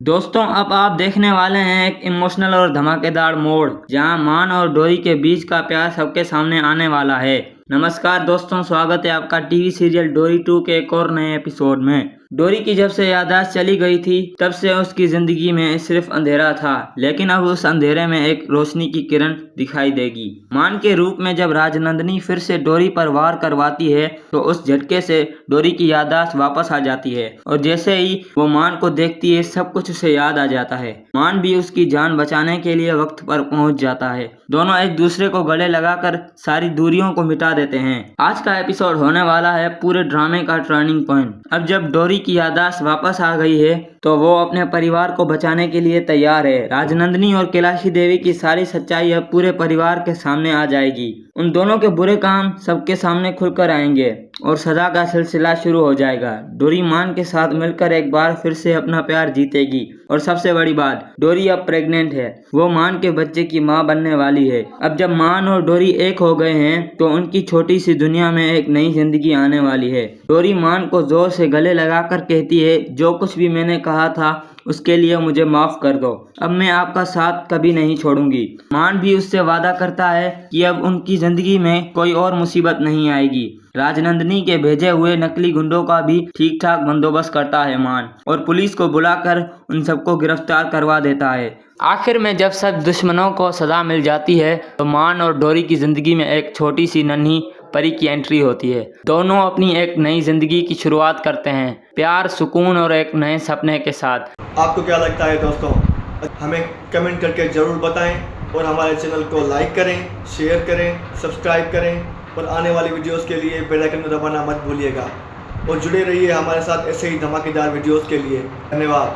दोस्तों अब आप देखने वाले हैं एक इमोशनल और धमाकेदार मोड़ जहां मान और डोरी के बीच का प्यार सबके सामने आने वाला है। नमस्कार दोस्तों, स्वागत है आपका टीवी सीरियल डोरी 2 के एक और नए एपिसोड में। डोरी की जब से याददाश्त चली गई थी तब से उसकी जिंदगी में सिर्फ अंधेरा था, लेकिन अब उस अंधेरे में एक रोशनी की किरण दिखाई देगी। मान के रूप में जब राजनंदिनी फिर से डोरी पर वार करवाती है तो उस झटके से डोरी की याददाश्त वापस आ जाती है और जैसे ही वो मान को देखती है सब कुछ उसे याद आ जाता है। मान भी उसकी जान बचाने के लिए वक्त पर पहुंच जाता है। दोनों एक दूसरे को गले लगाकर सारी दूरियों को मिटा देते हैं। आज का एपिसोड होने वाला है पूरे ड्रामे का टर्निंग पॉइंट। अब जब डोरी की याददाश्त वापस आ गई है तो वो अपने परिवार को बचाने के लिए तैयार है। राजनंदिनी और कैलाशी देवी की सारी सच्चाई अब पूरे परिवार के सामने आ जाएगी। उन दोनों के बुरे काम सबके सामने खुलकर आएंगे और सजा का सिलसिला शुरू हो जाएगा। डोरी मान के साथ मिलकर एक बार फिर से अपना प्यार जीतेगी और सबसे बड़ी बात, डोरी अब प्रेग्नेंट है। वो मान के बच्चे की मां बनने वाली है। अब जब मान और डोरी एक हो गए हैं तो उनकी छोटी सी दुनिया में एक नई जिंदगी आने वाली है। डोरी मान को जोर से गले लगाकर कहती है, जो कुछ भी मैंने कहा था उसके लिए मुझे माफ कर दो। अब मैं आपका साथ कभी नहीं छोड़ूंगी। मान भी उससे वादा करता है कि अब उनकी जिंदगी में कोई और मुसीबत नहीं आएगी। राजनंदिनी के भेजे हुए नकली गुंडों का भी ठीक ठाक बंदोबस्त करता है मान, और पुलिस को बुलाकर उन सबको गिरफ्तार करवा देता है। आखिर में जब सब दुश्मनों को सजा मिल जाती है तो मान और डोरी की जिंदगी में एक छोटी सी नन्ही परी की एंट्री होती है। दोनों अपनी एक नई जिंदगी की शुरुआत करते हैं, प्यार, सुकून और एक नए सपने के साथ। आपको क्या लगता है दोस्तों? हमें कमेंट करके ज़रूर बताएं और हमारे चैनल को लाइक करें, शेयर करें, सब्सक्राइब करें और आने वाली वीडियोस के लिए बेल आइकन को दबाना मत भूलिएगा। और जुड़े रहिए हमारे साथ ऐसे ही धमाकेदार वीडियोस के लिए। धन्यवाद।